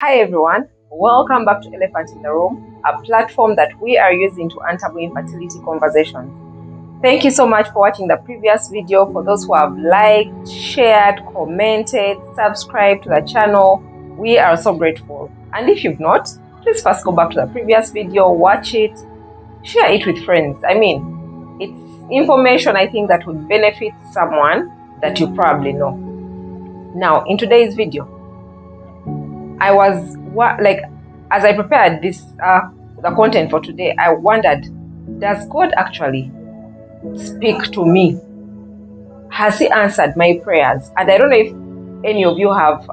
Hi everyone, welcome back to Elephant in the Room, a platform that we are using to taboo infertility conversations. Thank you so much for watching the previous video. For those who have liked, shared, commented, subscribed to the channel, we are so grateful. And if you've not, please first go back to the previous video, watch it, share it with friends. It's information I think that would benefit someone that you probably know. Now, in today's video, I was as I prepared this the content for today, I wondered, does God actually speak to me? Has He answered my prayers? And I don't know if any of you have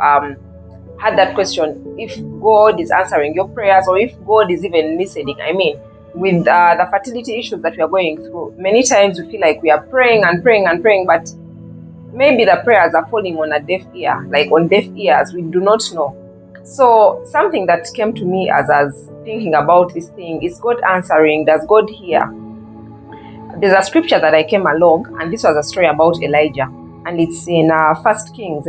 had that question, if God is answering your prayers or if God is even listening. With the fertility issues that we are going through, many times we feel like we are praying and praying and praying, but maybe the prayers are falling on a deaf ear, like on deaf ears. We do not know. So something that came to me as I was thinking about this thing is, God answering? Does God hear? There's a scripture that I came along, and this was a story about Elijah, and it's in 1 Kings,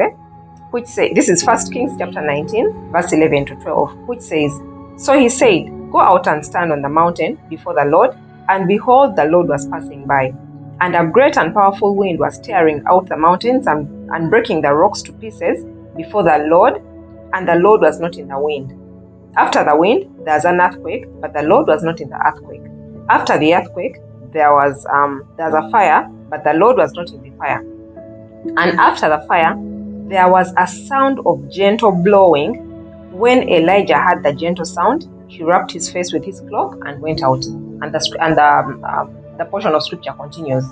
which say, this is 1 Kings chapter 19, verse 11 to 12, which says, "So he said, go out and stand on the mountain before the Lord, and behold, the Lord was passing by. And a great and powerful wind was tearing out the mountains and breaking the rocks to pieces before the Lord, and the Lord was not in the wind. After the wind, there was an earthquake, but the Lord was not in the earthquake. After the earthquake, there was a fire, but the Lord was not in the fire. And after the fire, there was a sound of gentle blowing. When Elijah heard the gentle sound, he wrapped his face with his cloak and went out." And the portion of scripture continues.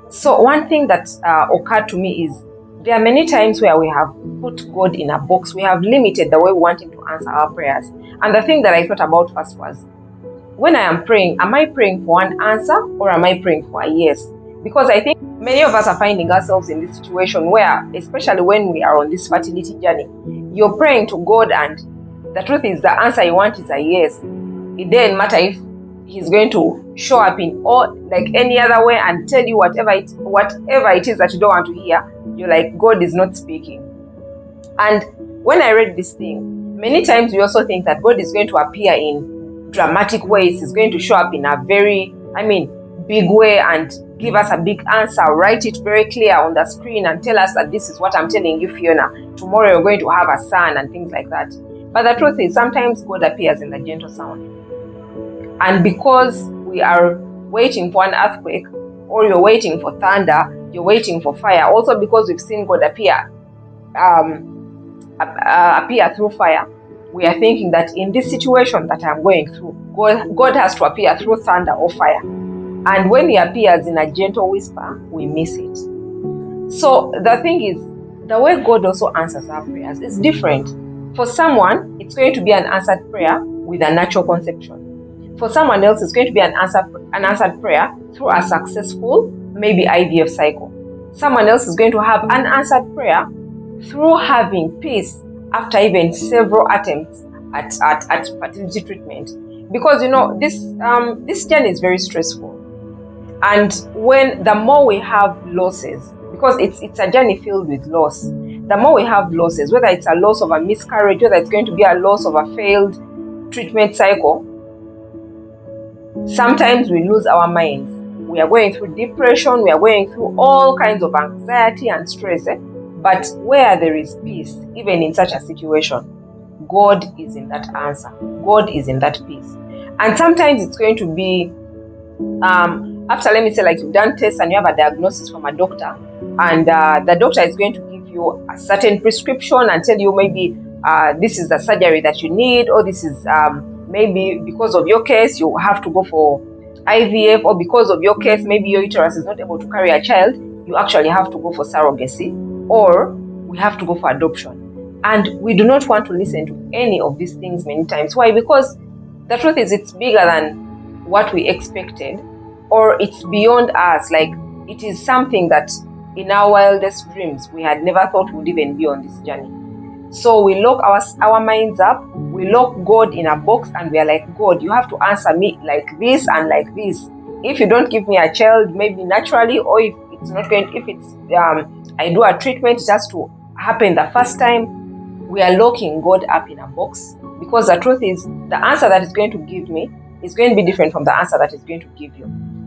So one thing that occurred to me is, there are many times where we have put God in a box. We have limited the way we want Him to answer our prayers. And the thing that I thought about first was, when I am praying, am I praying for an answer or am I praying for a yes? Because I think many of us are finding ourselves in this situation where, especially when we are on this fertility journey, you're praying to God and the truth is the answer you want is a yes. It doesn't matter if He's going to show up in any other way and tell you whatever it is that you don't want to hear. You're like, God is not speaking. And when I read this thing, many times we also think that God is going to appear in dramatic ways. He's going to show up in a very, big way and give us a big answer, write it very clear on the screen and tell us that this is what I'm telling you, Fiona. Tomorrow you're going to have a son and things like that. But the truth is, sometimes God appears in the gentle sound. And because we are waiting for an earthquake, or you're waiting for thunder, you're waiting for fire, also because we've seen God appear through fire, we are thinking that in this situation that I'm going through, God has to appear through thunder or fire. And when He appears in a gentle whisper, we miss it. So the thing is, the way God also answers our prayers is different. For someone, it's going to be an answered prayer with a natural conception. For someone else, it's going to be an answered prayer through a successful, maybe IVF cycle. Someone else is going to have an answered prayer through having peace after even several attempts at fertility treatment. Because this journey is very stressful. And when the more we have losses, because it's a journey filled with loss, the more we have losses, whether it's a loss of a miscarriage, whether it's going to be a loss of a failed treatment cycle, sometimes we lose our minds. We are going through depression, we are going through all kinds of anxiety and stress. But where there is peace, even in such a situation, God is in that answer. God is in that peace. And sometimes it's going to be, after, let me say, like you've done tests and you have a diagnosis from a doctor, and the doctor is going to give you a certain prescription and tell you maybe this is the surgery that you need, or this is maybe because of your case you have to go for IVF, or because of your case maybe your uterus is not able to carry a child, you actually have to go for surrogacy, or we have to go for adoption. And we do not want to listen to any of these things many times. Why? Because the truth is, it's bigger than what we expected, or it's beyond us. Like, it is something that in our wildest dreams we had never thought would even be on this journey. So we lock our minds up, we lock God in a box, and we are like, God, you have to answer me like this and like this. If you don't give me a child, maybe naturally, or if it's not going, if it's I do a treatment, it has to happen the first time. we are locking God up in a box, because the truth is the answer that is going to give me is going to be different from the answer that is going to give you.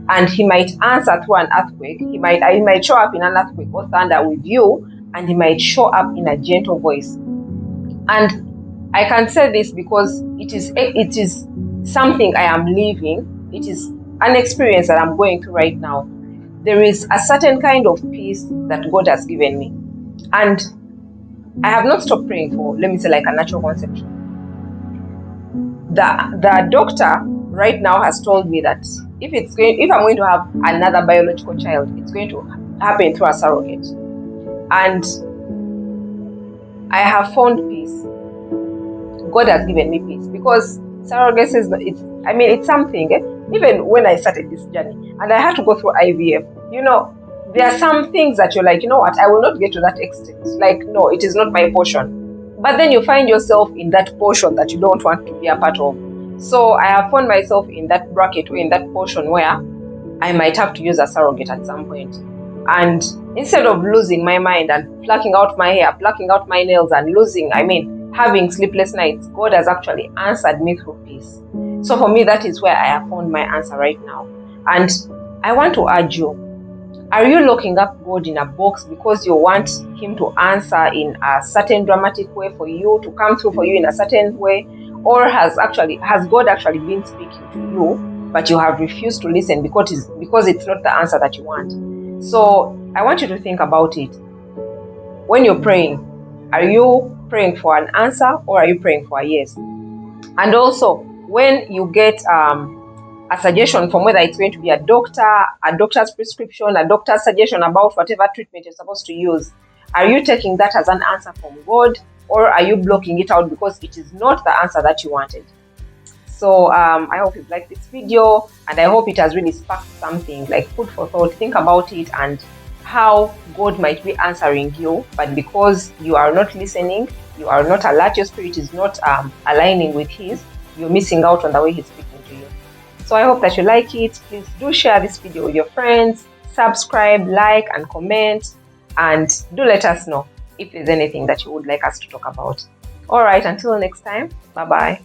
And he might answer through an earthquake. He might show up in an earthquake or thunder with you, and he might show up in a gentle voice. And I can say this because it is something I am living. It is an experience that I'm going through right now. There is a certain kind of peace that God has given me, and I have not stopped praying for, let me say, like a natural conception. The doctor right now has told me that if I'm going to have another biological child, it's going to happen through a surrogate. And I have found peace. God has given me peace, because surrogacy it's something. Even when I started this journey and I had to go through IVF, there are some things that you're like, you know what, I will not get to that extent. Like, no, it is not my portion. But then you find yourself in that portion that you don't want to be a part of. So I have found myself in that bracket, or in that portion where I might have to use a surrogate at some point. And instead of losing my mind and plucking out my hair, plucking out my nails, and having sleepless nights, God has actually answered me through peace. So for me, that is where I have found my answer right now. And I want to urge you, are you locking up God in a box because you want him to answer in a certain dramatic way for you, to come through for you in a certain way? Or has God actually been speaking to you, but you have refused to listen because it's not the answer that you want? So I want you to think about it. When you're praying, are you praying for an answer, or are you praying for a yes? And also, when you get a suggestion from whether it's going to be a doctor's prescription, a doctor's suggestion about whatever treatment you're supposed to use, are you taking that as an answer from God, or are you blocking it out because it is not the answer that you wanted? So I hope you've liked this video, and I hope it has really sparked something, like food for thought. Think about it and how God might be answering you, but because you are not listening, you are not alert, your spirit is not aligning with his, you're missing out on the way he's speaking to you. So I hope that you like it. Please do share this video with your friends, subscribe, like, and comment, and do let us know if there's anything that you would like us to talk about. All right, until next time, bye-bye.